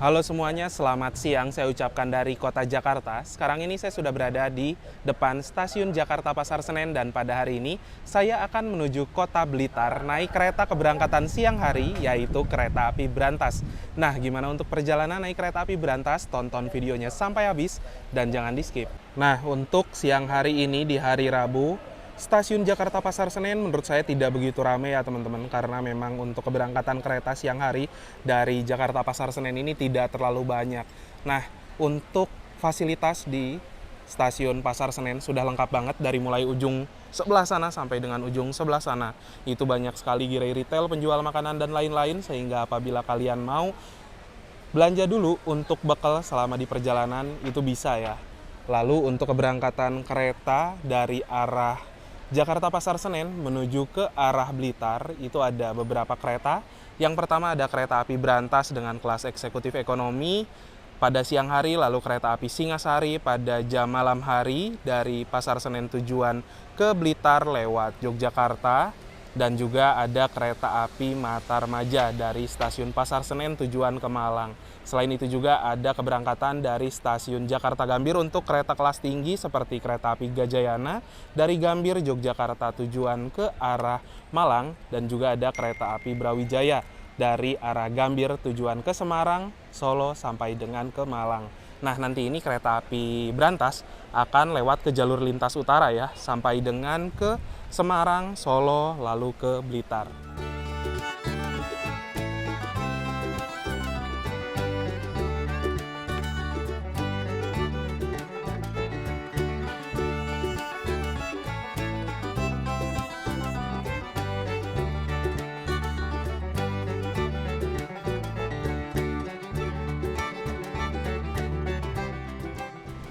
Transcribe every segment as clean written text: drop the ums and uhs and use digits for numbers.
Halo semuanya, selamat siang. Saya ucapkan dari kota Jakarta. Sekarang ini saya sudah berada di depan stasiun Jakarta Pasar Senen dan pada hari ini saya akan menuju kota Blitar naik kereta keberangkatan siang hari yaitu kereta api Brantas. Nah, gimana untuk perjalanan naik kereta api Brantas? Tonton videonya sampai habis dan jangan di-skip. Nah, untuk siang hari ini di hari Rabu, Stasiun Jakarta Pasar Senen menurut saya tidak begitu ramai ya teman-teman, karena memang untuk keberangkatan kereta siang hari dari Jakarta Pasar Senen ini tidak terlalu banyak. Nah, untuk fasilitas di Stasiun Pasar Senen sudah lengkap banget dari mulai ujung sebelah sana sampai dengan ujung sebelah sana. Itu banyak sekali gerai retail, penjual makanan dan lain-lain, sehingga apabila kalian mau belanja dulu untuk bekal selama di perjalanan itu bisa ya. Lalu untuk keberangkatan kereta dari arah Jakarta Pasar Senen menuju ke arah Blitar itu ada beberapa kereta. Yang pertama ada kereta api Brantas dengan kelas eksekutif ekonomi pada siang hari, lalu kereta api Singasari pada jam malam hari dari Pasar Senen tujuan ke Blitar lewat Yogyakarta, dan juga ada kereta api Matarmaja dari stasiun Pasar Senen tujuan ke Malang. Selain itu juga ada keberangkatan dari stasiun Jakarta Gambir untuk kereta kelas tinggi seperti kereta api Gajayana dari Gambir Yogyakarta tujuan ke arah Malang, dan juga ada kereta api Brawijaya dari arah Gambir tujuan ke Semarang, Solo sampai dengan ke Malang. Nah, nanti ini kereta api Brantas akan lewat ke jalur lintas utara ya, sampai dengan ke Semarang, Solo, lalu ke Blitar.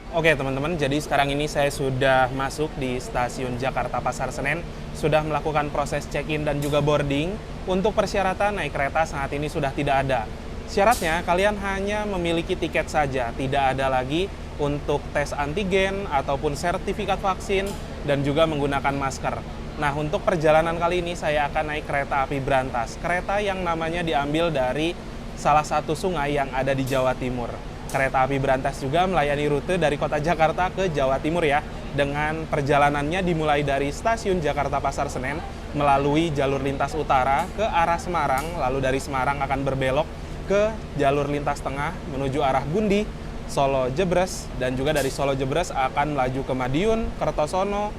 Oke teman-teman, jadi sekarang ini saya sudah masuk di stasiun Jakarta Pasar Senen, sudah melakukan proses check-in dan juga boarding. Untuk persyaratan naik kereta saat ini sudah tidak ada. Syaratnya kalian hanya memiliki tiket saja, tidak ada lagi untuk tes antigen ataupun sertifikat vaksin dan juga menggunakan masker. Nah, untuk perjalanan kali ini saya akan naik kereta api Brantas, kereta yang namanya diambil dari salah satu sungai yang ada di Jawa Timur. Kereta api Brantas juga melayani rute dari kota Jakarta ke Jawa Timur ya, dengan perjalanannya dimulai dari stasiun Jakarta Pasar Senen melalui jalur lintas utara ke arah Semarang, lalu dari Semarang akan berbelok ke jalur lintas tengah menuju arah Gundi, Solo Jebres, dan juga dari Solo Jebres akan melaju ke Madiun, Kertosono,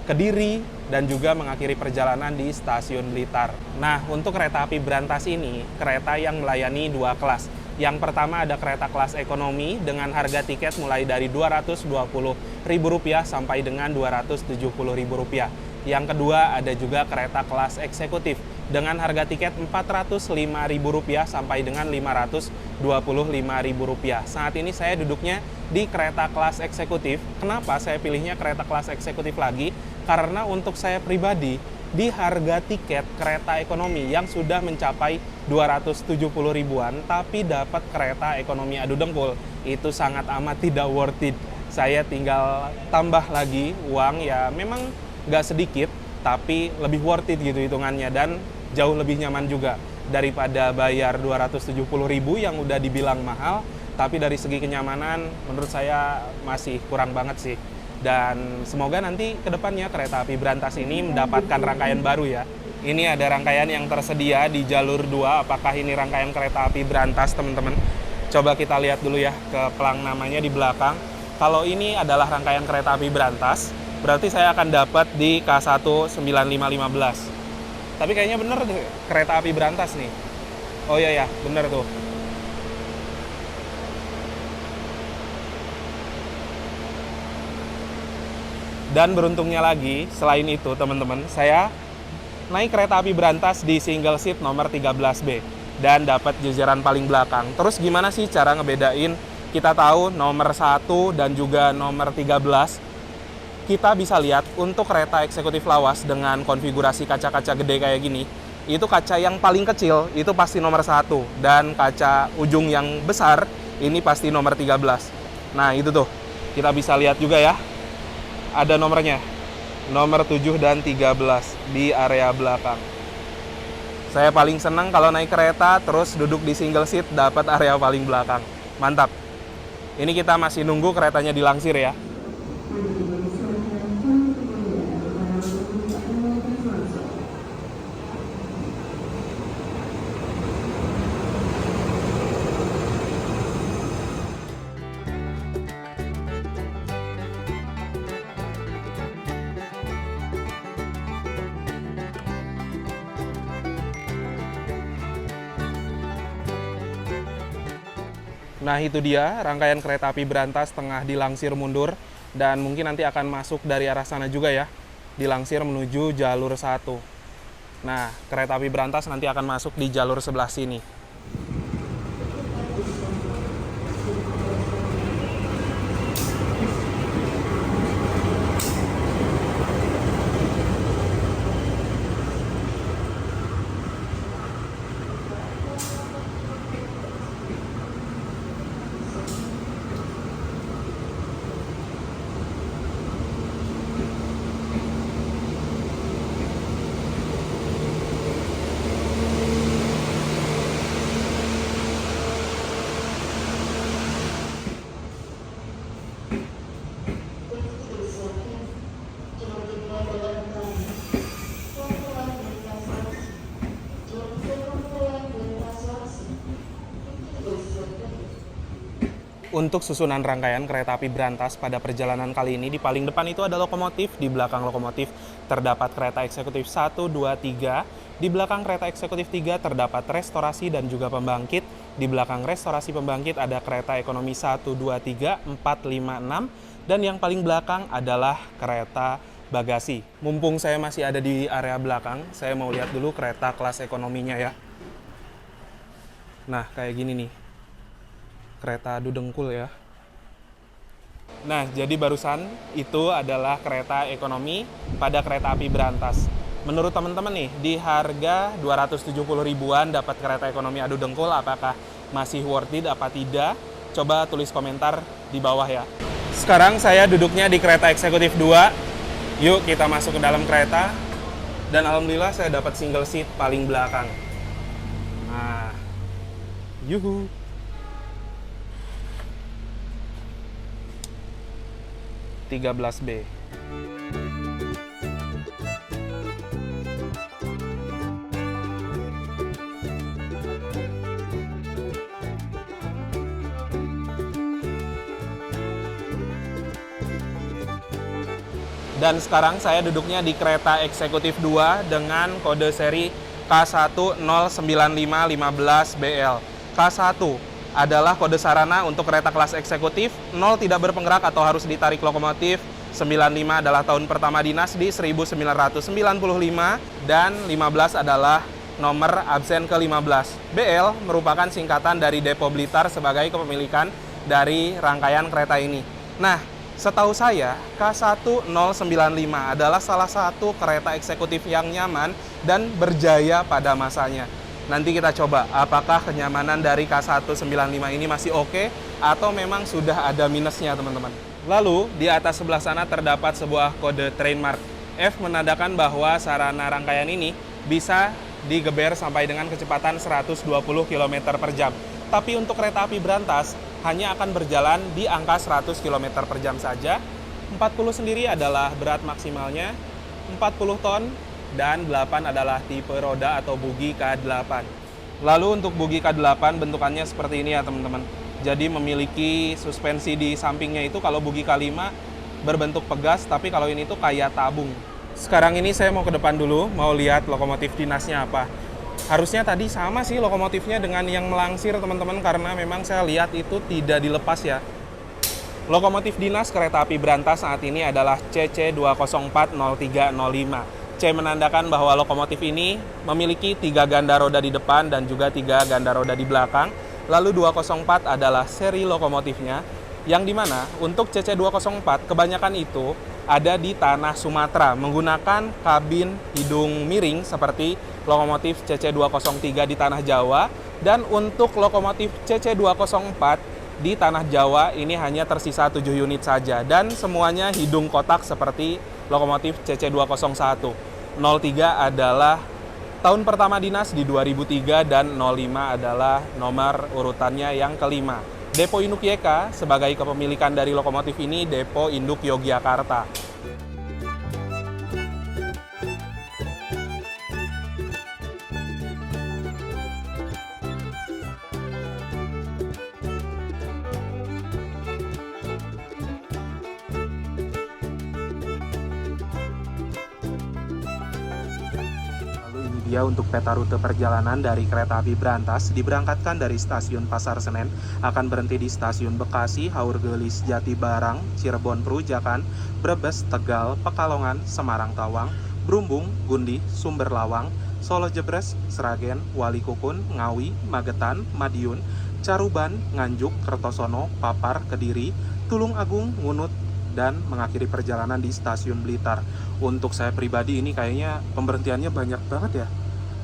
Kediri, dan juga mengakhiri perjalanan di stasiun Blitar. Nah, untuk kereta api Brantas ini, kereta yang melayani dua kelas. Yang pertama ada kereta kelas ekonomi dengan harga tiket mulai dari Rp220.000 sampai dengan Rp270.000. Yang kedua ada juga kereta kelas eksekutif dengan harga tiket Rp405.000 sampai dengan Rp525.000. Saat ini saya duduknya di kereta kelas eksekutif. Kenapa saya pilihnya kereta kelas eksekutif lagi? Karena untuk saya pribadi, di harga tiket kereta ekonomi yang sudah mencapai 270 ribuan, tapi dapat kereta ekonomi adu dengkul, itu sangat amat tidak worth it. Saya tinggal tambah lagi uang, ya memang nggak sedikit, tapi lebih worth it gitu hitungannya, dan jauh lebih nyaman juga daripada bayar 270 ribu yang udah dibilang mahal, tapi dari segi kenyamanan menurut saya masih kurang banget sih. Dan semoga nanti ke depannya kereta api Brantas ini mendapatkan rangkaian baru ya. Ini ada rangkaian yang tersedia di jalur 2. Apakah ini rangkaian kereta api Brantas, teman-teman? Coba kita lihat dulu ya ke pelang namanya di belakang. Kalau ini adalah rangkaian kereta api Brantas, berarti saya akan dapat di K19515. Tapi kayaknya bener deh, kereta api Brantas nih. Oh iya ya, bener tuh. Dan beruntungnya lagi, selain itu teman-teman, saya naik kereta api Brantas di single seat nomor 13B dan dapat jajaran paling belakang. Terus gimana sih cara ngebedain? Kita tahu nomor 1 dan juga nomor 13. Kita bisa lihat untuk kereta eksekutif lawas dengan konfigurasi kaca-kaca gede kayak gini, itu kaca yang paling kecil itu pasti nomor 1, dan kaca ujung yang besar ini pasti nomor 13. Nah, itu tuh. Kita bisa lihat juga ya. Ada nomornya, nomor 7 dan 13 di area belakang. Saya paling senang kalau naik kereta terus duduk di single seat dapat area paling belakang. Mantap. Ini kita masih nunggu keretanya dilangsir ya. Nah itu dia rangkaian kereta api berantas tengah dilangsir mundur dan mungkin nanti akan masuk dari arah sana juga ya, dilangsir menuju jalur 1. Nah kereta api berantas nanti akan masuk di jalur sebelah sini. Untuk susunan rangkaian kereta api berantas pada perjalanan kali ini, di paling depan itu ada lokomotif, di belakang lokomotif terdapat kereta eksekutif 1, 2, 3, di belakang kereta eksekutif 3 terdapat restorasi dan juga pembangkit, di belakang restorasi pembangkit ada kereta ekonomi 1, 2, 3, 4, 5, 6, dan yang paling belakang adalah kereta bagasi. Mumpung saya masih ada di area belakang, saya mau lihat dulu kereta kelas ekonominya ya. Nah, kayak gini nih. Kereta adu dengkul ya. Nah, jadi barusan itu adalah kereta ekonomi pada kereta api berantas. Menurut teman-teman nih, di harga 270 ribuan dapat kereta ekonomi adu dengkul, apakah masih worth it apa tidak? Coba tulis komentar di bawah ya. Sekarang saya duduknya di kereta eksekutif 2. Yuk kita masuk ke dalam kereta. Dan alhamdulillah saya dapat single seat paling belakang. Nah, yuhu. B. Dan sekarang saya duduknya di kereta eksekutif 2 dengan kode seri K1095515BL. K1 adalah kode sarana untuk kereta kelas eksekutif, 0 tidak berpenggerak atau harus ditarik lokomotif, 95 adalah tahun pertama dinas di 1995, dan 15 adalah nomor absen ke-15. BL merupakan singkatan dari Depo Blitar sebagai kepemilikan dari rangkaian kereta ini. Nah, setahu saya, K1095 adalah salah satu kereta eksekutif yang nyaman dan berjaya pada masanya. Nanti kita coba apakah kenyamanan dari K195 ini masih oke atau memang sudah ada minusnya, teman-teman. Lalu di atas sebelah sana terdapat sebuah kode trainmark. F menandakan bahwa sarana rangkaian ini bisa digeber sampai dengan kecepatan 120 km per jam. Tapi untuk kereta api berantas hanya akan berjalan di angka 100 km per jam saja. 40 sendiri adalah berat maksimalnya, 40 ton, dan 8 adalah tipe roda atau bugi K8. Lalu untuk bugi K8 bentukannya seperti ini ya teman-teman. Jadi memiliki suspensi di sampingnya itu, kalau bugi K5 berbentuk pegas, tapi kalau ini tuh kayak tabung. Sekarang ini saya mau ke depan dulu, mau lihat lokomotif dinasnya apa. Harusnya tadi sama sih lokomotifnya dengan yang melangsir teman-teman, karena memang saya lihat itu tidak dilepas ya. Lokomotif dinas kereta api berantas saat ini adalah CC2040305. C menandakan bahwa lokomotif ini memiliki 3 ganda roda di depan dan juga 3 ganda roda di belakang. Lalu 204 adalah seri lokomotifnya, yang dimana untuk CC204 kebanyakan itu ada di tanah Sumatera menggunakan kabin hidung miring seperti lokomotif CC203 di tanah Jawa. Dan untuk lokomotif CC204 di tanah Jawa ini hanya tersisa 7 unit saja, dan semuanya hidung kotak seperti lokomotif CC201. 03 adalah Tahun pertama dinas di 2003 dan 05 adalah nomor urutannya yang kelima. Depo Induk YK sebagai kepemilikan dari lokomotif ini Depo Induk Yogyakarta. Dia untuk peta rute perjalanan dari kereta api Brantas diberangkatkan dari stasiun Pasar Senen, akan berhenti di stasiun Bekasi, Haurgelis, Jatibarang, Cirebon Perujakan, Brebes, Tegal, Pekalongan, Semarang Tawang, Brumbung, Gundi, Sumber Lawang, Solo Jebres, Sragen, Walikukun, Ngawi, Magetan, Madiun, Caruban, Nganjuk, Kertosono, Papar, Kediri, Tulung Agung, Ngunut, dan mengakhiri perjalanan di stasiun Blitar. Untuk saya pribadi ini kayaknya pemberhentiannya banyak banget ya.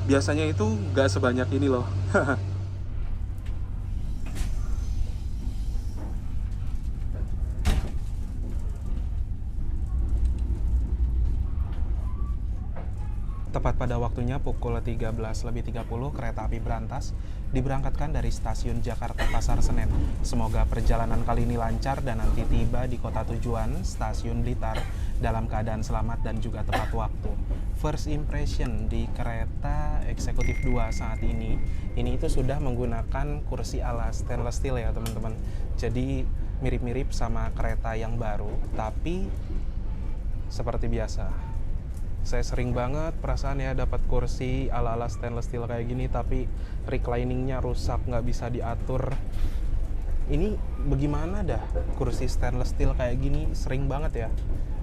Biasanya itu nggak sebanyak ini loh. Tepat pada waktunya pukul 13.30 kereta api Brantas diberangkatkan dari stasiun Jakarta Pasar Senen. Semoga perjalanan kali ini lancar dan nanti tiba di kota tujuan, stasiun Blitar, dalam keadaan selamat dan juga tepat waktu. First impression di kereta eksekutif 2 saat ini itu sudah menggunakan kursi ala stainless steel ya teman-teman. Jadi mirip-mirip sama kereta yang baru, tapi seperti biasa. Saya sering banget perasaan ya dapat kursi ala-ala stainless steel kayak gini, tapi recliningnya rusak, nggak bisa diatur. Ini bagaimana dah kursi stainless steel kayak gini, sering banget ya.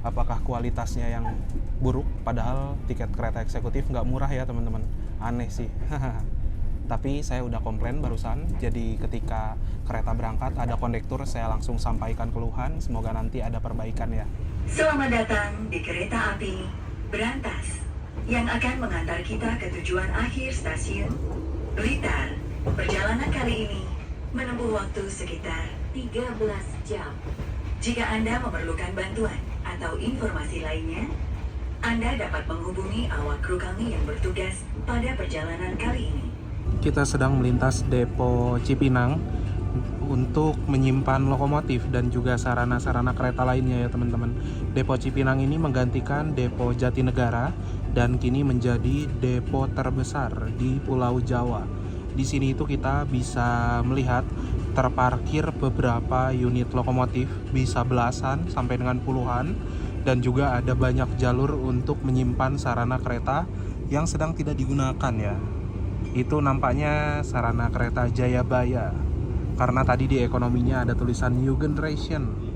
Apakah kualitasnya yang buruk? Padahal tiket kereta eksekutif nggak murah ya teman-teman. Aneh sih. Tapi saya udah komplain barusan, jadi ketika kereta berangkat ada kondektur, saya langsung sampaikan keluhan, semoga nanti ada perbaikan ya. Selamat datang di kereta api Brantas yang akan mengantar kita ke tujuan akhir stasiun Blitar. Perjalanan kali ini menempuh waktu sekitar 13 jam. Jika Anda memerlukan bantuan atau informasi lainnya, Anda dapat menghubungi awak kru kami yang bertugas pada perjalanan kali ini. Kita sedang melintas Depo Cipinang untuk menyimpan lokomotif dan juga sarana-sarana kereta lainnya ya teman-teman. Depo Cipinang ini menggantikan Depo Jatinegara dan kini menjadi depo terbesar di Pulau Jawa. Di sini itu kita bisa melihat terparkir beberapa unit lokomotif, bisa belasan sampai dengan puluhan, dan juga ada banyak jalur untuk menyimpan sarana kereta yang sedang tidak digunakan ya. Itu nampaknya sarana kereta Jayabaya, karena tadi di ekonominya ada tulisan New Generation.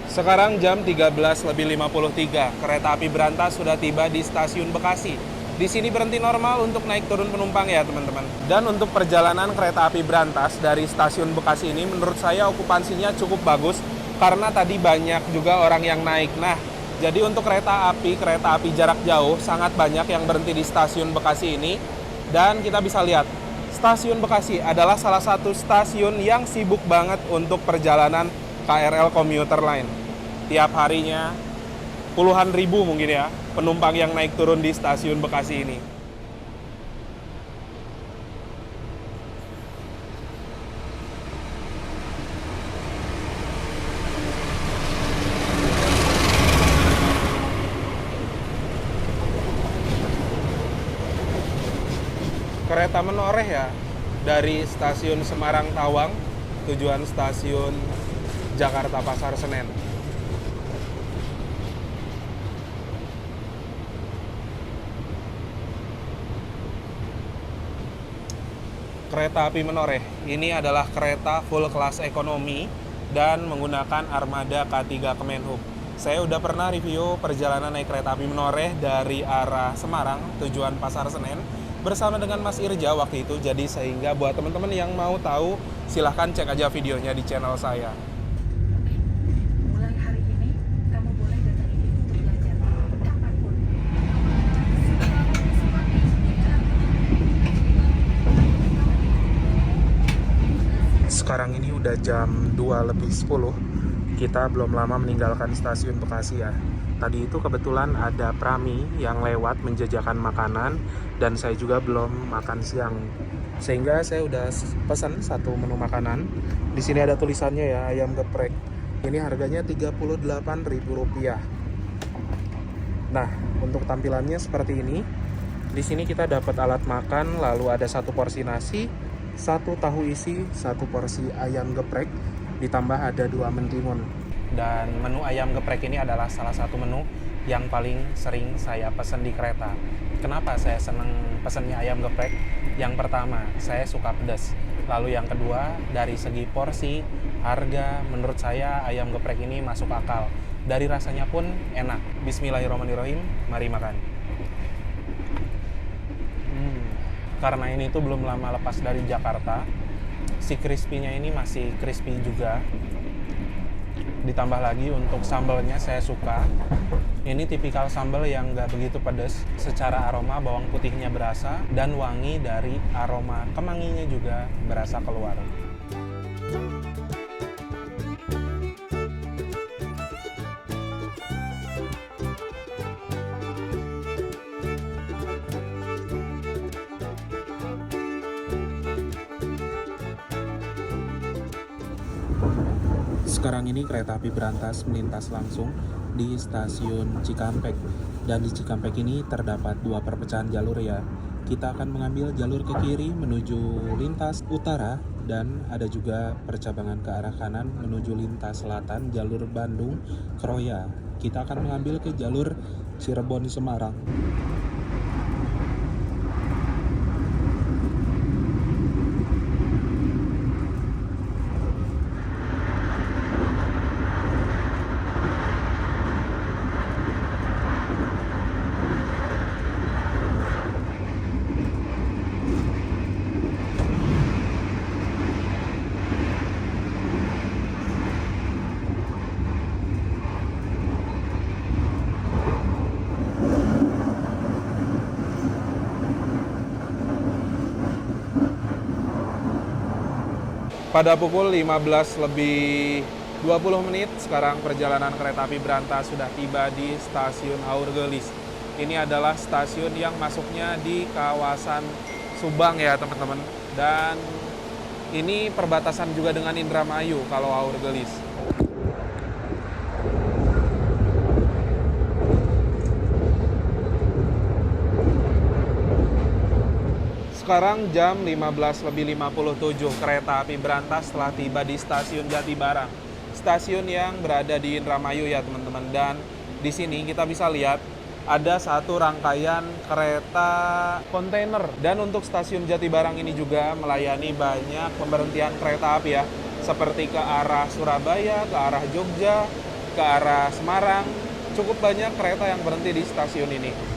Sekarang jam 13.53, kereta api Brantas sudah tiba di stasiun Bekasi. Di sini berhenti normal untuk naik turun penumpang ya teman-teman. Dan untuk perjalanan kereta api Brantas dari stasiun Bekasi ini menurut saya okupansinya cukup bagus, karena tadi banyak juga orang yang naik. Nah, jadi untuk kereta api jarak jauh sangat banyak yang berhenti di stasiun Bekasi ini. Dan kita bisa lihat, Stasiun Bekasi adalah salah satu stasiun yang sibuk banget untuk perjalanan KRL komuter lain. Tiap harinya puluhan ribu mungkin ya penumpang yang naik turun di stasiun Bekasi ini. Kereta menoreh ya dari stasiun Semarang Tawang tujuan stasiun Jakarta Pasar Senen. Kereta api menoreh ini adalah kereta full kelas ekonomi dan menggunakan armada K3 Kemenhub. Saya udah pernah review perjalanan naik kereta api menoreh dari arah Semarang tujuan Pasar Senen bersama dengan Mas Irja waktu itu. Jadi sehingga buat teman-teman yang mau tahu silahkan cek aja videonya di channel saya. Mulai hari ini kamu boleh datang ini untuk belajar kapanpun. Sekarang ini udah jam 2:10. Kita belum lama meninggalkan stasiun Bekasi ya. Tadi itu kebetulan ada Prami yang lewat menjajakan makanan dan saya juga belum makan siang. Sehingga saya udah pesan satu menu makanan. Di sini ada tulisannya ya, ayam geprek. Ini harganya Rp38.000. Nah, untuk tampilannya seperti ini. Di sini kita dapat alat makan, lalu ada satu porsi nasi, satu tahu isi, satu porsi ayam geprek, ditambah ada 2 mentimun. Dan menu ayam geprek ini adalah salah satu menu yang paling sering saya pesan di kereta. Kenapa saya seneng pesannya ayam geprek? Yang pertama, saya suka pedas. Lalu yang kedua, dari segi porsi, harga, menurut saya ayam geprek ini masuk akal. Dari rasanya pun enak. Bismillahirrahmanirrahim, mari makan. Karena ini tuh belum lama lepas dari Jakarta, si crispy-nya ini masih crispy juga. Ditambah lagi untuk sambalnya saya suka. Ini tipikal sambal yang nggak begitu pedas. Secara aroma bawang putihnya berasa dan wangi dari aroma kemanginya juga berasa keluar. Sekarang ini kereta api berantas melintas langsung di stasiun Cikampek. Dan di Cikampek ini terdapat 2 perpecahan jalur ya. Kita akan mengambil jalur ke kiri menuju lintas utara dan ada juga percabangan ke arah kanan menuju lintas selatan jalur Bandung Kroya. Kita akan mengambil ke jalur Cirebon Semarang. Pada pukul 15:20 sekarang perjalanan kereta api berantas sudah tiba di stasiun Aurgelis. Ini adalah stasiun yang masuknya di kawasan Subang ya teman-teman. Dan ini perbatasan juga dengan Indramayu kalau Aurgelis. Sekarang jam 15:57, kereta api berantas telah tiba di stasiun Jatibarang. Stasiun yang berada di Indramayu ya teman-teman. Dan di sini kita bisa lihat ada satu rangkaian kereta kontainer. Dan untuk stasiun Jatibarang ini juga melayani banyak pemberhentian kereta api ya. Seperti ke arah Surabaya, ke arah Jogja, ke arah Semarang. Cukup banyak kereta yang berhenti di stasiun ini.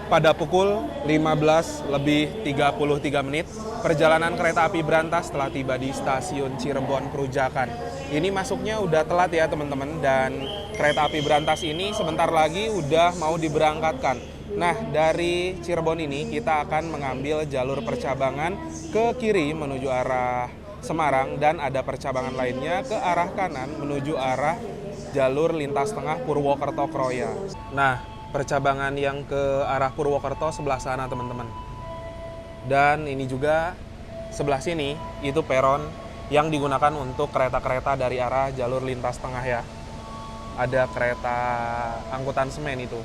Pada pukul 15:33, perjalanan kereta api berantas telah tiba di stasiun Cirebon Perujakan. Ini masuknya udah telat ya teman-teman, dan kereta api berantas ini sebentar lagi udah mau diberangkatkan. Nah, dari Cirebon ini kita akan mengambil jalur percabangan ke kiri menuju arah Semarang, dan ada percabangan lainnya ke arah kanan menuju arah jalur lintas tengah Purwokerto Kroya. Nah, percabangan yang ke arah Purwokerto sebelah sana teman-teman. Dan ini juga sebelah sini itu peron yang digunakan untuk kereta-kereta dari arah jalur lintas tengah ya. Ada kereta angkutan semen itu.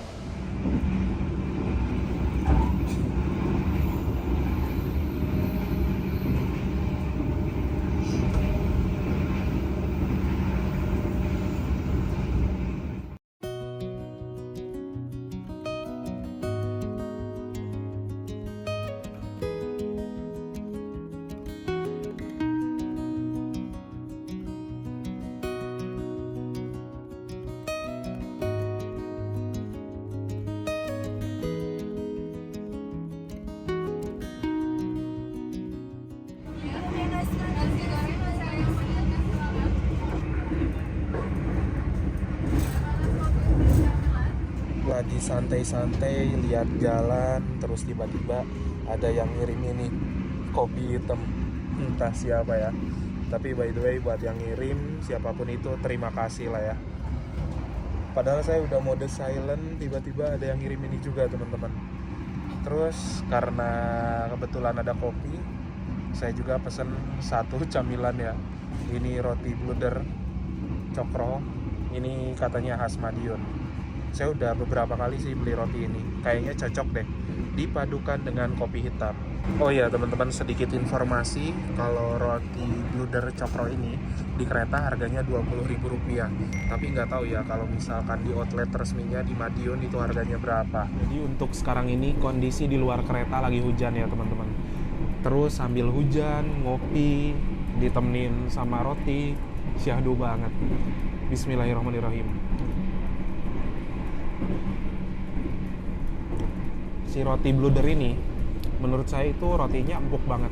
Lagi santai-santai lihat jalan, terus tiba-tiba ada yang ngirim ini kopi hitam, entah siapa ya. Tapi by the way buat yang ngirim siapapun itu terima kasih lah ya. Padahal saya udah mode silent, tiba-tiba ada yang ngirim ini juga teman-teman. Terus karena kebetulan ada kopi, saya juga pesen satu camilan ya. Ini roti bluder cokro, ini katanya khas Madiun. Saya udah beberapa kali sih beli roti ini, kayaknya cocok deh dipadukan dengan kopi hitam. Oh iya teman-teman, sedikit informasi kalau roti bluder cokro ini di kereta harganya Rp20.000, tapi nggak tahu ya kalau misalkan di outlet resminya di Madiun itu harganya berapa. Jadi untuk sekarang ini kondisi di luar kereta lagi hujan ya teman-teman. Terus sambil hujan ngopi ditemenin sama roti, syahdu banget. Bismillahirrahmanirrahim. Si roti bluder ini menurut saya itu rotinya empuk banget.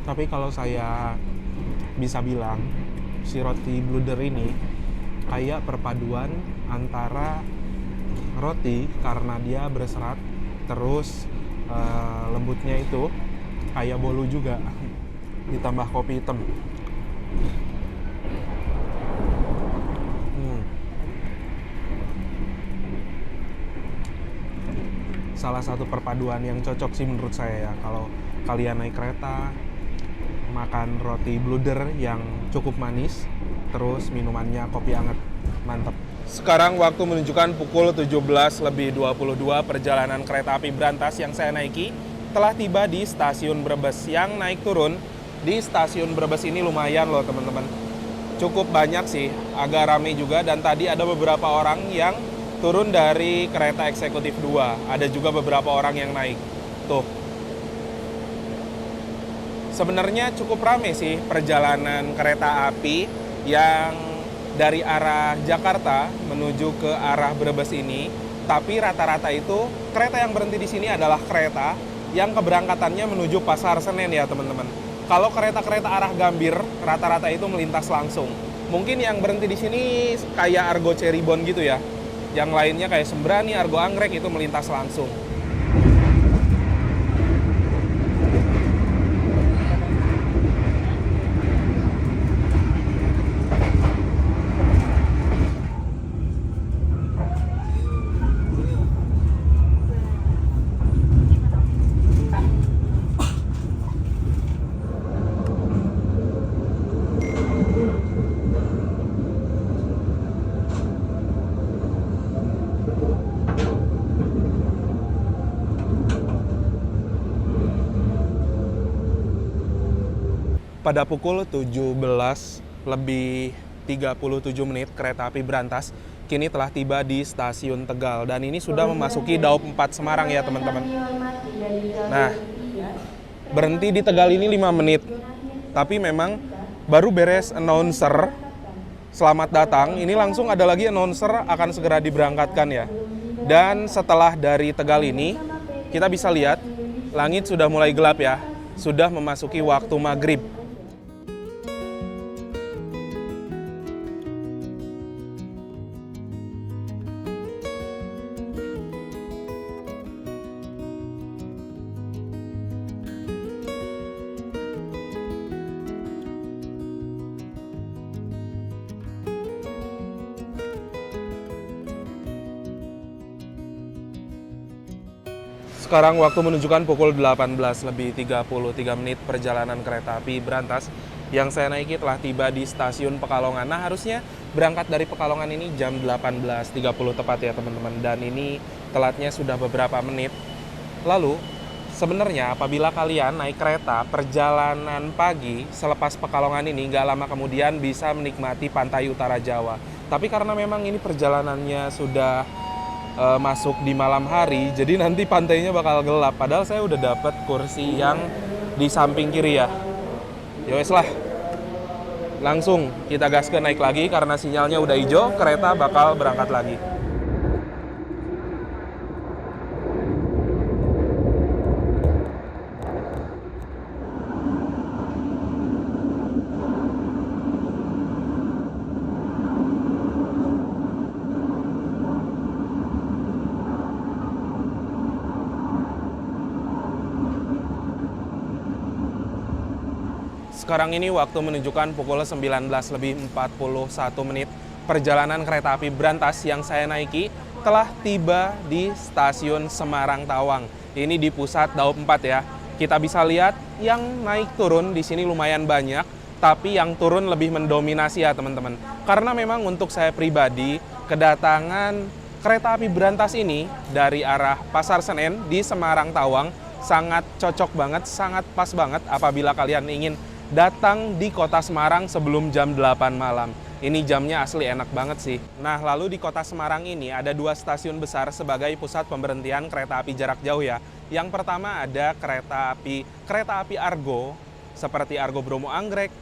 Tapi kalau saya bisa bilang si roti bluder ini kayak perpaduan antara roti karena dia berserat, terus lembutnya itu kayak bolu juga, ditambah kopi hitam. Salah satu perpaduan yang cocok sih menurut saya ya, kalau kalian naik kereta makan roti bluder yang cukup manis, terus minumannya kopi hangat, mantap. Sekarang waktu menunjukkan pukul 17:22, perjalanan kereta api Brantas yang saya naiki telah tiba di stasiun Brebes. Yang naik turun di stasiun Brebes ini lumayan loh teman-teman, cukup banyak sih, agak ramai juga, dan tadi ada beberapa orang yang turun dari kereta eksekutif 2. Ada juga beberapa orang yang naik. Tuh. Sebenarnya cukup ramai sih perjalanan kereta api yang dari arah Jakarta menuju ke arah Brebes ini. Tapi rata-rata itu kereta yang berhenti di sini adalah kereta yang keberangkatannya menuju Pasar Senen ya teman-teman. Kalau kereta-kereta arah Gambir rata-rata itu melintas langsung. Mungkin yang berhenti di sini kayak Argo Cirebon gitu ya. Yang lainnya kayak Sembrani, Argo Anggrek itu melintas langsung. Pada pukul 17:37 kereta api Brantas kini telah tiba di stasiun Tegal, dan ini sudah memasuki Daup 4 Semarang ya teman-teman. Nah, berhenti di Tegal ini 5 menit. Tapi memang baru beres announcer selamat datang, ini langsung ada lagi announcer akan segera diberangkatkan ya. Dan setelah dari Tegal ini kita bisa lihat langit sudah mulai gelap ya, sudah memasuki waktu maghrib. Sekarang waktu menunjukkan pukul 18:33 perjalanan kereta api Brantas yang saya naiki telah tiba di stasiun Pekalongan. Nah, harusnya berangkat dari Pekalongan ini jam 18:30 tepat ya teman-teman. Dan ini telatnya sudah beberapa menit. Lalu, sebenarnya apabila kalian naik kereta perjalanan pagi selepas Pekalongan ini nggak lama kemudian bisa menikmati pantai utara Jawa. Tapi karena memang ini perjalanannya sudah masuk di malam hari, jadi nanti pantainya bakal gelap. Padahal saya udah dapat kursi yang di samping kiri ya. Yowes lah, langsung kita gas ke naik lagi karena sinyalnya udah hijau, kereta bakal berangkat lagi. Sekarang ini waktu menunjukkan pukul 19:41. Perjalanan kereta api Brantas yang saya naiki telah tiba di stasiun Semarang Tawang. Ini di pusat Daop 4 ya. Kita bisa lihat yang naik turun di sini lumayan banyak, tapi yang turun lebih mendominasi ya teman-teman. Karena memang untuk saya pribadi, kedatangan kereta api Brantas ini dari arah Pasar Senen di Semarang Tawang sangat cocok banget, sangat pas banget apabila kalian ingin datang di kota Semarang sebelum jam 8 malam. Ini jamnya asli enak banget sih. Nah, lalu di kota Semarang ini ada 2 stasiun besar sebagai pusat pemberhentian kereta api jarak jauh ya. Yang pertama ada kereta api Argo, seperti Argo Bromo Anggrek,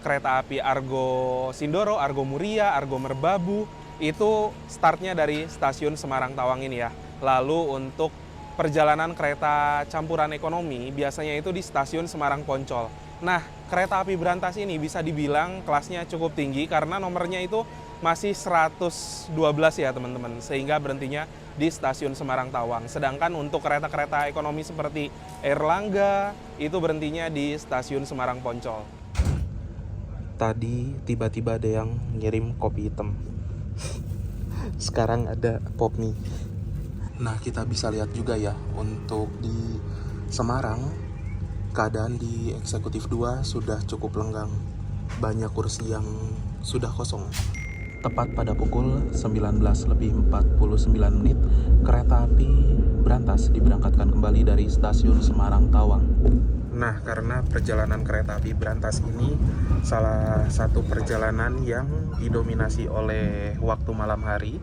kereta api Argo Sindoro, Argo Muria, Argo Merbabu. Itu startnya dari stasiun Semarang Tawang ini ya. Lalu untuk perjalanan kereta campuran ekonomi biasanya itu di stasiun Semarang Poncol. Nah, kereta api Brantas ini bisa dibilang kelasnya cukup tinggi karena nomornya itu masih 112 ya teman-teman, sehingga berhentinya di stasiun Semarang Tawang. Sedangkan untuk kereta-kereta ekonomi seperti Airlangga itu berhentinya di stasiun Semarang Poncol. Tadi tiba-tiba ada yang ngirim kopi hitam. Sekarang ada pop mie. Nah, kita bisa lihat juga ya untuk di Semarang keadaan di eksekutif 2 sudah cukup lenggang. Banyak kursi yang sudah kosong. Tepat pada pukul 19:49, kereta api Brantas diberangkatkan kembali dari stasiun Semarang Tawang. Nah, karena perjalanan kereta api Brantas ini salah satu perjalanan yang didominasi oleh waktu malam hari,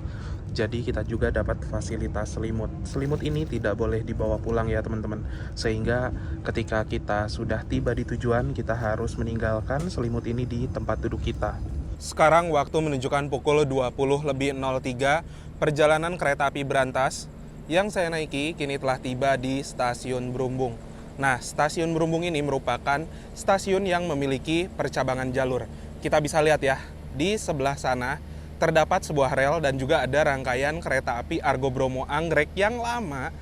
jadi kita juga dapat fasilitas selimut. Selimut ini tidak boleh dibawa pulang ya teman-teman. Sehingga ketika kita sudah tiba di tujuan, kita harus meninggalkan selimut ini di tempat duduk kita. Sekarang waktu menunjukkan pukul 20:03, perjalanan kereta api Brantas yang saya naiki kini telah tiba di stasiun Brumbung. Nah, stasiun Brumbung ini merupakan stasiun yang memiliki percabangan jalur. Kita bisa lihat ya, di sebelah sana terdapat sebuah rel dan juga ada rangkaian kereta api Argo Bromo Anggrek yang lama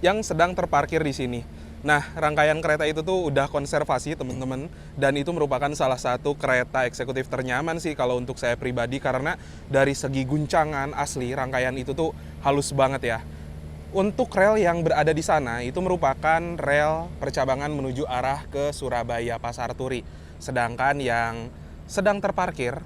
yang sedang terparkir di sini. Nah, rangkaian kereta itu tuh udah konservasi teman-teman, dan itu merupakan salah satu kereta eksekutif ternyaman sih kalau untuk saya pribadi karena dari segi guncangan asli rangkaian itu tuh halus banget ya. Untuk rel yang berada di sana itu merupakan rel percabangan menuju arah ke Surabaya Pasar Turi. Sedangkan yang sedang terparkir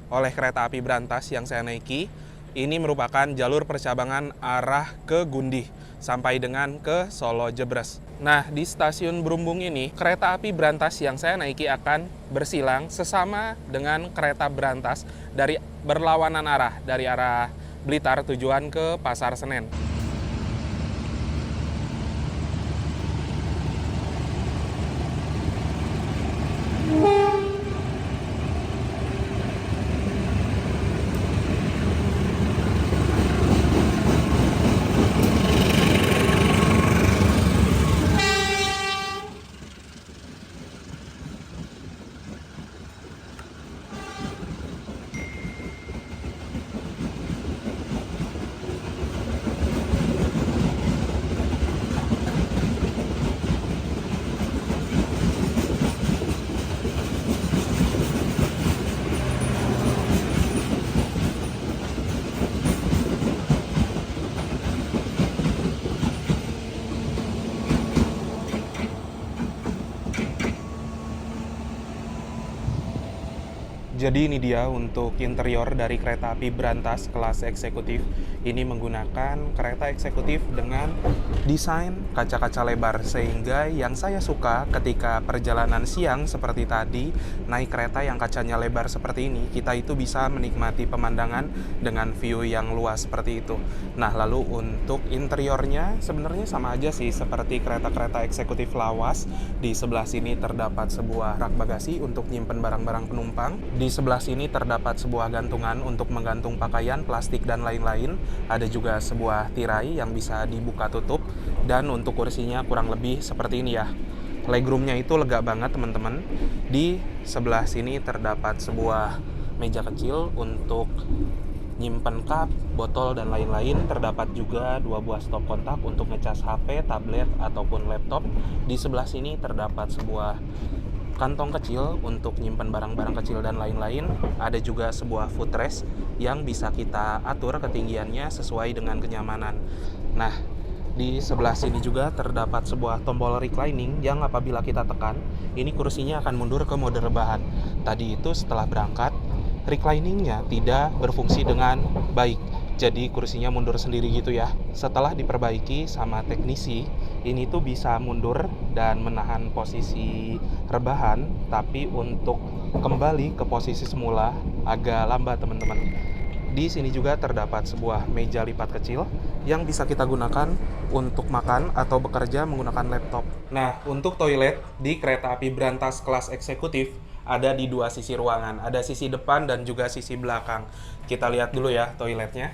oleh kereta api Brantas yang saya naiki, ini merupakan jalur percabangan arah ke Gundih sampai dengan ke Solo Jebres. Nah, di stasiun Brumbung ini, kereta api Brantas yang saya naiki akan bersilang sesama dengan kereta Brantas dari berlawanan arah, dari arah Blitar tujuan ke Pasar Senen. Jadi ini dia untuk interior dari kereta api Brantas kelas eksekutif. Ini menggunakan kereta eksekutif dengan desain kaca-kaca lebar, sehingga yang saya suka ketika perjalanan siang seperti tadi, naik kereta yang kacanya lebar seperti ini, kita itu bisa menikmati pemandangan dengan view yang luas seperti itu. Nah, lalu untuk interiornya sebenarnya sama aja sih seperti kereta-kereta eksekutif lawas. Di sebelah sini terdapat sebuah rak bagasi untuk nyimpen barang-barang penumpang. Di sebelah sini terdapat sebuah gantungan untuk menggantung pakaian, plastik, dan lain-lain. Ada juga sebuah tirai yang bisa dibuka tutup. Dan untuk kursinya kurang lebih seperti ini ya. Legroomnya itu lega banget teman-teman. Di sebelah sini terdapat sebuah meja kecil untuk nyimpen cup, botol, dan lain-lain. Terdapat juga 2 buah stop kontak untuk ngecas HP, tablet, ataupun laptop. Di sebelah sini terdapat sebuah kantong kecil untuk nyimpan barang-barang kecil dan lain-lain. Ada juga sebuah footrest yang bisa kita atur ketinggiannya sesuai dengan kenyamanan. Nah, di sebelah sini juga terdapat sebuah tombol reclining yang apabila kita tekan, ini kursinya akan mundur ke mode rebahan. Tadi itu setelah berangkat, recliningnya tidak berfungsi dengan baik. Jadi kursinya mundur sendiri gitu ya. Setelah diperbaiki sama teknisi, ini tuh bisa mundur dan menahan posisi rebahan, tapi untuk kembali ke posisi semula agak lambat teman-teman. Di sini juga terdapat sebuah meja lipat kecil yang bisa kita gunakan untuk makan atau bekerja menggunakan laptop. Nah, untuk toilet di kereta api Brantas kelas eksekutif ada di 2 sisi ruangan. Ada sisi depan dan juga sisi belakang. Kita lihat dulu ya toiletnya.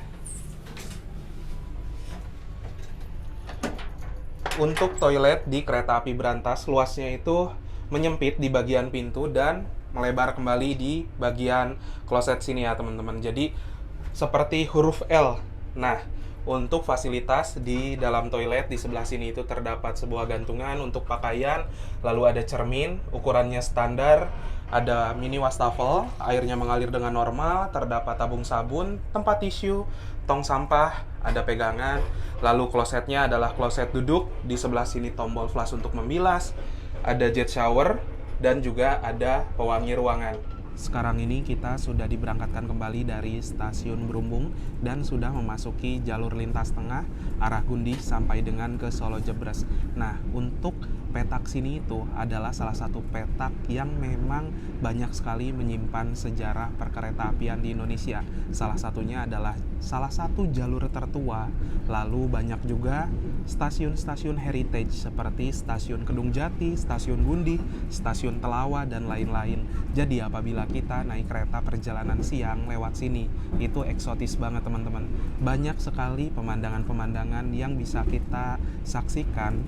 Untuk toilet di kereta api Brantas, luasnya itu menyempit di bagian pintu dan melebar kembali di bagian kloset sini ya teman-teman. Jadi seperti huruf L. Nah, untuk fasilitas di dalam toilet di sebelah sini itu terdapat sebuah gantungan untuk pakaian, lalu ada cermin, ukurannya standar, ada mini wastafel, airnya mengalir dengan normal, terdapat tabung sabun, tempat tisu, tong sampah, ada pegangan, lalu klosetnya adalah kloset duduk, di sebelah sini tombol flush untuk membilas, ada jet shower, dan juga ada pewangi ruangan. Sekarang ini kita sudah diberangkatkan kembali dari stasiun Brumbung dan sudah memasuki jalur lintas tengah arah Gundi sampai dengan ke Solo Jebres. Nah, untuk petak sini itu adalah salah satu petak yang memang banyak sekali menyimpan sejarah perkereta-apian di Indonesia. Salah satunya adalah salah satu jalur tertua. Lalu banyak juga stasiun-stasiun heritage seperti stasiun Kedung Jati, stasiun Gundi, stasiun Telawa, dan lain-lain. Jadi apabila kita naik kereta perjalanan siang lewat sini, itu eksotis banget teman-teman. Banyak sekali pemandangan-pemandangan yang bisa kita saksikan,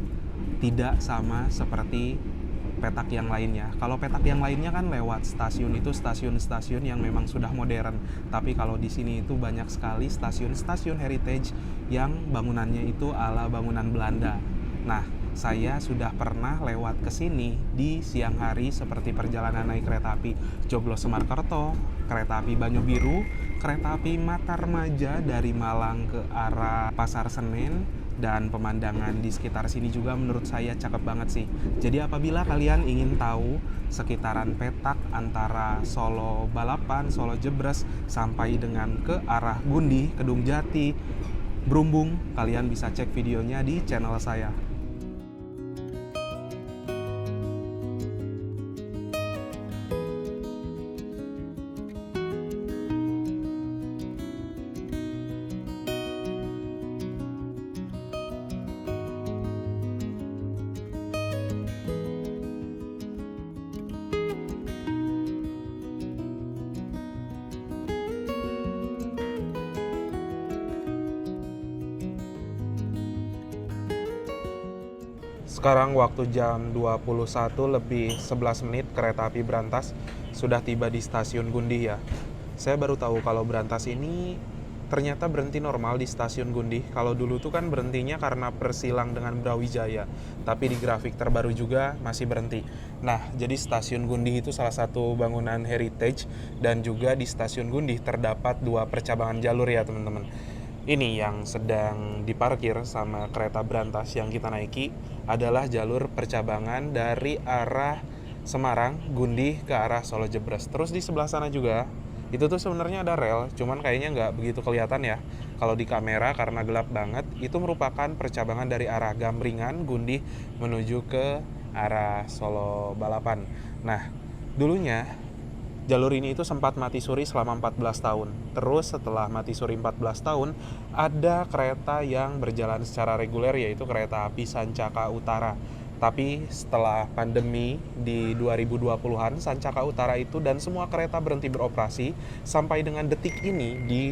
tidak sama seperti petak yang lainnya. Kalau petak yang lainnya kan lewat stasiun itu stasiun-stasiun yang memang sudah modern. Tapi kalau di sini itu banyak sekali stasiun-stasiun heritage yang bangunannya itu ala bangunan Belanda. Nah, saya sudah pernah lewat ke sini di siang hari seperti perjalanan naik kereta api Joglo-Semarkerto, kereta api Banyu Biru, kereta api Matarmaja dari Malang ke arah Pasar Senen, dan pemandangan di sekitar sini juga menurut saya cakep banget sih. Jadi apabila kalian ingin tahu sekitaran petak antara Solo Balapan, Solo Jebres sampai dengan ke arah Gundi, Kedung Jati, Brumbung, kalian bisa cek videonya di channel saya. Sekarang waktu jam 21:11 kereta api Brantas sudah tiba di stasiun Gundi ya. Saya baru tahu kalau Brantas ini ternyata berhenti normal di stasiun Gundi. Kalau dulu tuh kan berhentinya karena persilang dengan Brawijaya, tapi di grafik terbaru juga masih berhenti. Nah, jadi stasiun Gundi itu salah satu bangunan heritage, dan juga di stasiun Gundi terdapat 2 percabangan jalur ya teman-teman. Ini yang sedang diparkir sama kereta Brantas yang kita naiki adalah jalur percabangan dari arah Semarang, Gundih ke arah Solo Jebres. Terus di sebelah sana juga, itu tuh sebenarnya ada rel, cuman kayaknya nggak begitu kelihatan ya. Kalau di kamera karena gelap banget, itu merupakan percabangan dari arah Gambringan, Gundih menuju ke arah Solo Balapan. Nah, dulunya jalur ini itu sempat mati suri selama 14 tahun. Terus setelah mati suri 14 tahun, ada kereta yang berjalan secara reguler yaitu kereta api Sancaka Utara. Tapi setelah pandemi di 2020-an, Sancaka Utara itu dan semua kereta berhenti beroperasi sampai dengan detik ini di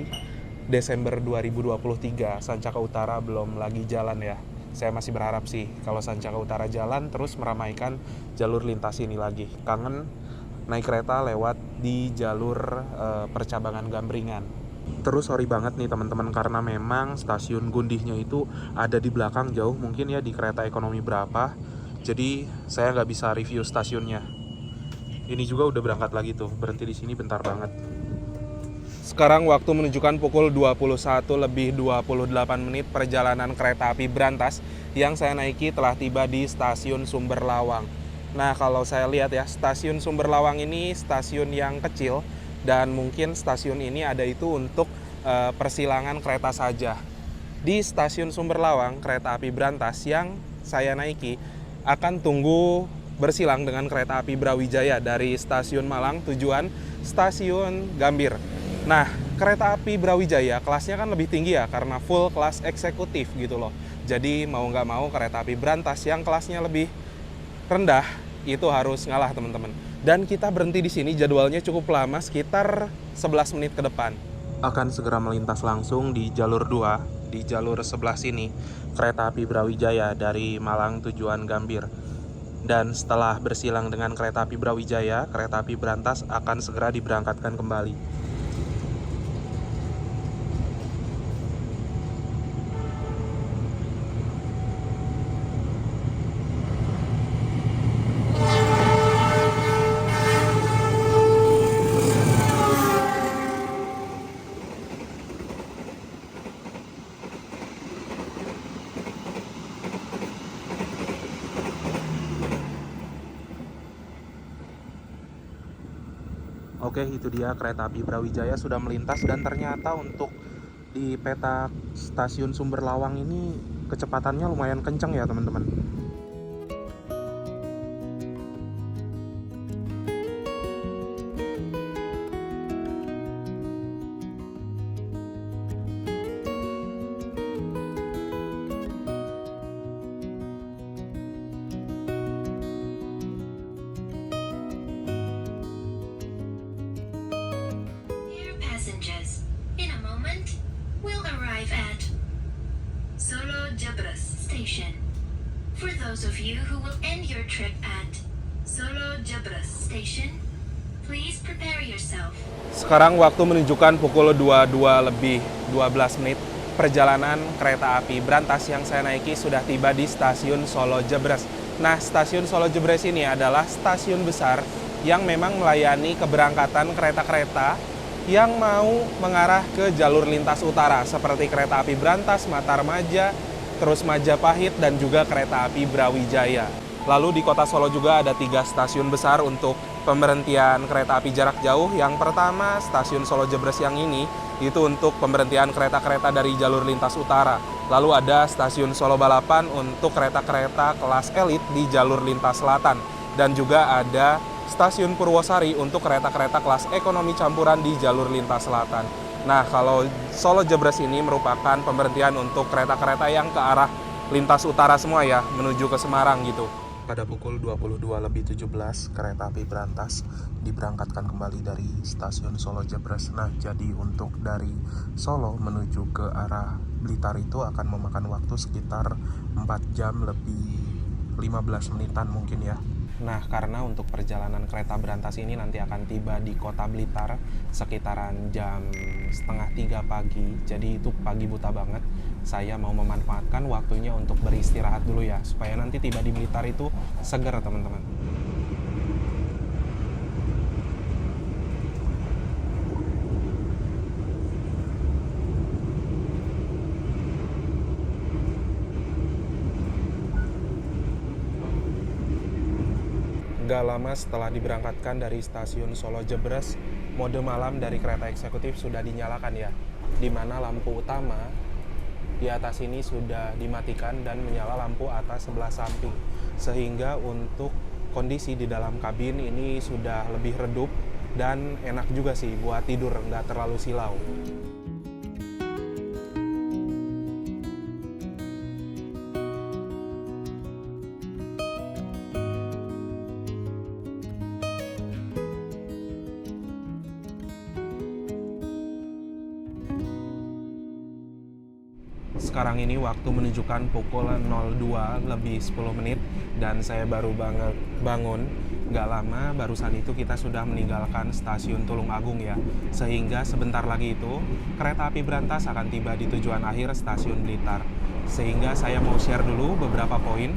Desember 2023. Sancaka Utara belum lagi jalan ya. Saya masih berharap sih kalau Sancaka Utara jalan terus meramaikan jalur lintas ini lagi. Kangen naik kereta lewat di jalur percabangan Gambringan. Terus sorry banget nih teman-teman karena memang stasiun Gundihnya itu ada di belakang jauh, mungkin ya di kereta ekonomi berapa. Jadi saya nggak bisa review stasiunnya. Ini juga udah berangkat lagi tuh, berhenti di sini bentar banget. Sekarang waktu menunjukkan pukul 21 lebih 28 menit. Perjalanan kereta api Brantas yang saya naiki telah tiba di stasiun Sumber Lawang. Nah, kalau saya lihat ya, stasiun Sumber Lawang ini stasiun yang kecil dan mungkin stasiun ini ada itu untuk persilangan kereta saja. Di stasiun Sumber Lawang, kereta api Brantas yang saya naiki akan tunggu bersilang dengan kereta api Brawijaya dari stasiun Malang tujuan stasiun Gambir. Nah, kereta api Brawijaya kelasnya kan lebih tinggi ya karena full kelas eksekutif gitu loh. Jadi mau nggak mau kereta api Brantas yang kelasnya lebih rendah itu harus ngalah teman-teman. Dan kita berhenti di sini jadwalnya cukup lama sekitar 11 menit ke depan. Akan segera melintas langsung di jalur 2, di jalur sebelah sini, kereta api Brawijaya dari Malang tujuan Gambir. Dan setelah bersilang dengan kereta api Brawijaya, kereta api Brantas akan segera diberangkatkan kembali. Oke, itu dia kereta api Brawijaya sudah melintas dan ternyata untuk di peta stasiun Sumber Lawang ini kecepatannya lumayan kencang ya teman-teman. Dear passengers, in a moment, we'll arrive at Solo Jebres Station. For those of you who will end your trip at Solo Jebres Station, please prepare yourself. Sekarang waktu menunjukkan pukul 22 lebih 12 menit. Perjalanan kereta api Brantas yang saya naiki sudah tiba di stasiun Solo Jebres. Nah, stasiun Solo Jebres ini adalah stasiun besar yang memang melayani keberangkatan kereta-kereta yang mau mengarah ke jalur lintas utara seperti kereta api Brantas, Matarmaja, terus Majapahit dan juga kereta api Brawijaya. Lalu di kota Solo juga ada 3 stasiun besar untuk pemberhentian kereta api jarak jauh. Yang pertama stasiun Solo Jebres yang ini itu untuk pemberhentian kereta-kereta dari jalur lintas utara. Lalu ada stasiun Solo Balapan untuk kereta-kereta kelas elit di jalur lintas selatan. Dan juga ada stasiun Purwosari untuk kereta-kereta kelas ekonomi campuran di jalur lintas selatan. Nah, kalau Solo Jebres ini merupakan pemberhentian untuk kereta-kereta yang ke arah lintas utara semua ya, menuju ke Semarang gitu. Pada pukul 22.17 kereta api Brantas diberangkatkan kembali dari stasiun Solo Jebres. Nah, jadi untuk dari Solo menuju ke arah Blitar itu akan memakan waktu sekitar 4 jam lebih 15 menitan mungkin ya. Nah, karena untuk perjalanan kereta Brantas ini nanti akan tiba di kota Blitar sekitaran jam 2:30 pagi. Jadi itu pagi buta banget. Saya mau memanfaatkan waktunya untuk beristirahat dulu ya, supaya nanti tiba di Blitar itu seger teman-teman. Gak lama setelah diberangkatkan dari stasiun Solo Jebres, mode malam dari kereta eksekutif sudah dinyalakan ya, di mana lampu utama di atas ini sudah dimatikan dan menyala lampu atas sebelah samping, sehingga untuk kondisi di dalam kabin ini sudah lebih redup dan enak juga sih buat tidur, nggak terlalu silau. Sekarang ini waktu menunjukkan pukul 02 lebih 10 menit dan saya baru banget bangun. Gak lama barusan itu kita sudah meninggalkan stasiun Tulung Agung ya. Sehingga sebentar lagi itu kereta api berantas akan tiba di tujuan akhir stasiun Blitar. Sehingga saya mau share dulu beberapa poin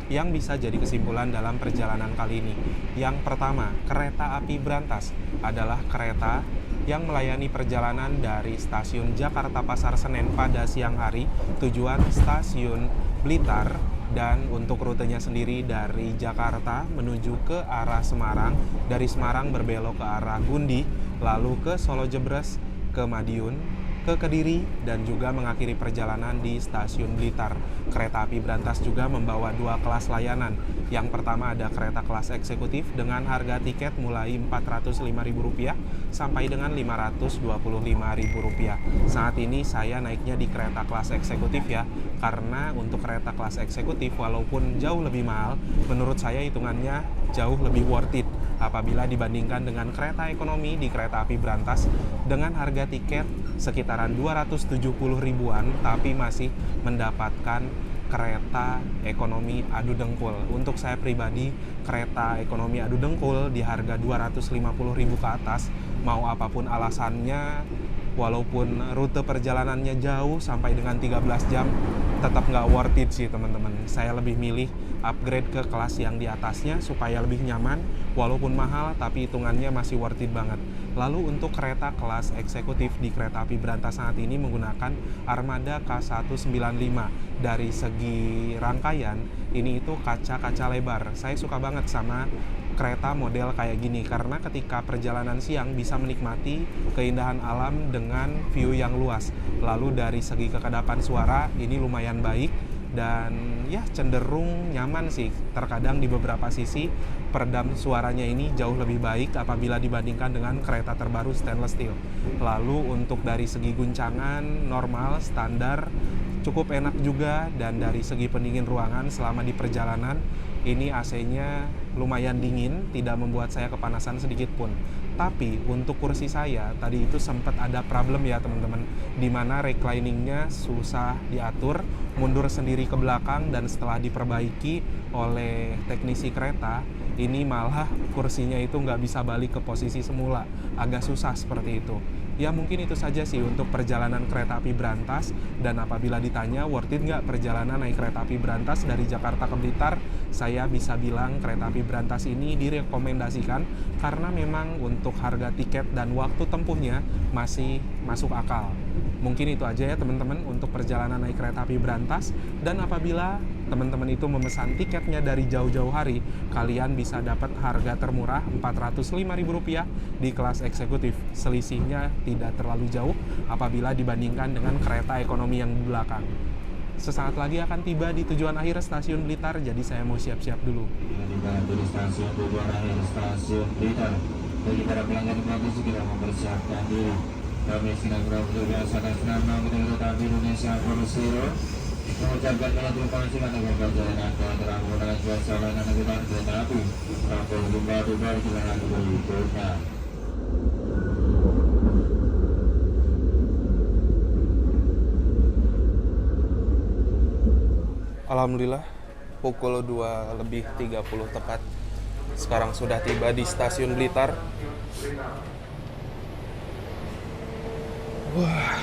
yang bisa jadi kesimpulan dalam perjalanan kali ini. Yang pertama, kereta api berantas adalah kereta yang melayani perjalanan dari stasiun Jakarta Pasar Senen pada siang hari tujuan stasiun Blitar, dan untuk rutenya sendiri dari Jakarta menuju ke arah Semarang, dari Semarang berbelok ke arah Gundi, lalu ke Solo Jebres, ke Madiun, ke Kediri, dan juga mengakhiri perjalanan di stasiun Blitar. Kereta api berantas juga membawa 2 kelas layanan. Yang pertama ada kereta kelas eksekutif dengan harga tiket mulai Rp405.000 sampai dengan Rp525.000. Saat ini saya naiknya di kereta kelas eksekutif ya, karena untuk kereta kelas eksekutif walaupun jauh lebih mahal, menurut saya hitungannya jauh lebih worth it apabila dibandingkan dengan kereta ekonomi di kereta api berantas dengan harga tiket sekitaran 270 ribuan, tapi masih mendapatkan kereta ekonomi adu dengkul. Untuk saya pribadi, kereta ekonomi adu dengkul di harga 250 ribu ke atas, mau apapun alasannya, walaupun rute perjalanannya jauh sampai dengan 13 jam, tetap nggak worth it sih teman-teman. Saya lebih milih upgrade ke kelas yang di atasnya supaya lebih nyaman, walaupun mahal tapi hitungannya masih worth it banget. Lalu untuk kereta kelas eksekutif di kereta api berantas saat ini menggunakan armada K195. Dari segi rangkaian, ini itu kaca-kaca lebar. Saya suka banget sama kereta model kayak gini karena ketika perjalanan siang bisa menikmati keindahan alam dengan view yang luas. Lalu dari segi kekedapan suara ini lumayan baik dan ya cenderung nyaman sih. Terkadang di beberapa sisi peredam suaranya ini jauh lebih baik apabila dibandingkan dengan kereta terbaru stainless steel. Lalu untuk dari segi guncangan normal standar cukup enak juga, dan dari segi pendingin ruangan selama di perjalanan ini AC-nya lumayan dingin, tidak membuat saya kepanasan sedikit pun. Tapi untuk kursi saya tadi itu sempat ada problem ya teman-teman, dimana recliningnya susah diatur, mundur sendiri ke belakang, dan setelah diperbaiki oleh teknisi kereta ini malah kursinya itu nggak bisa balik ke posisi semula, agak susah seperti itu. Ya mungkin itu saja sih untuk perjalanan kereta api berantas, dan apabila ditanya worth it nggak perjalanan naik kereta api berantas dari Jakarta ke Blitar, saya bisa bilang kereta api berantas ini direkomendasikan karena memang untuk harga tiket dan waktu tempuhnya masih masuk akal. Mungkin itu aja ya teman-teman untuk perjalanan naik kereta api berantas, dan apabila teman-teman itu memesan tiketnya dari jauh-jauh hari, kalian bisa dapat harga termurah Rp405.000 di kelas eksekutif. Selisihnya tidak terlalu jauh apabila dibandingkan dengan kereta ekonomi yang di belakang. Sesaat lagi akan tiba di tujuan akhir stasiun Blitar, jadi saya mau siap-siap dulu. Di stasiun tujuan akhir stasiun Blitar, bagi para pelanggan yang segera mempersiapkan diri. Kami sedang berasakan senang mengikuti kereta api Indonesia Persero. Mengucapkan banyak terima kasih atas perjalanan telah menggunakan jasa layanan angkutan kereta api. Sampai jumpa di perjalanan berikutnya. Alhamdulillah pukul 2 lebih 30 tepat. Sekarang sudah tiba di stasiun Blitar. Wah.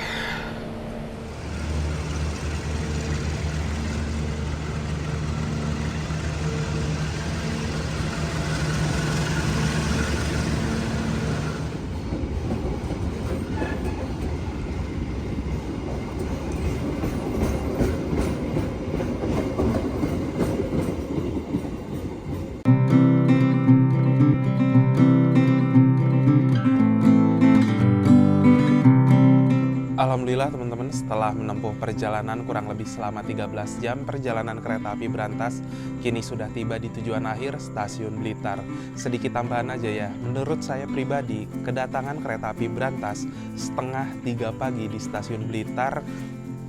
Alhamdulillah teman-teman, setelah menempuh perjalanan kurang lebih selama 13 jam perjalanan kereta api berantas, kini sudah tiba di tujuan akhir Stasiun Blitar. Sedikit tambahan aja ya, menurut saya pribadi, kedatangan kereta api berantas setengah 3 pagi di Stasiun Blitar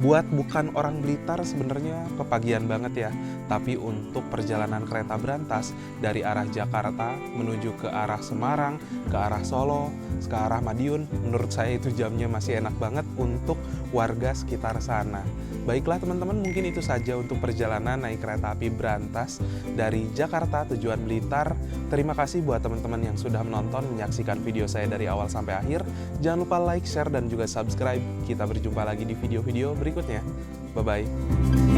buat bukan orang Blitar sebenarnya kepagian banget ya. Tapi untuk perjalanan kereta berantas dari arah Jakarta menuju ke arah Semarang, ke arah Solo, ke arah Madiun, menurut saya itu jamnya masih enak banget untuk warga sekitar sana. Baiklah teman-teman, mungkin itu saja untuk perjalanan naik kereta api berantas dari Jakarta tujuan Blitar. Terima kasih buat teman-teman yang sudah menonton, menyaksikan video saya dari awal sampai akhir. Jangan lupa like, share, dan juga subscribe. Kita berjumpa lagi di video-video berikutnya. Bye-bye.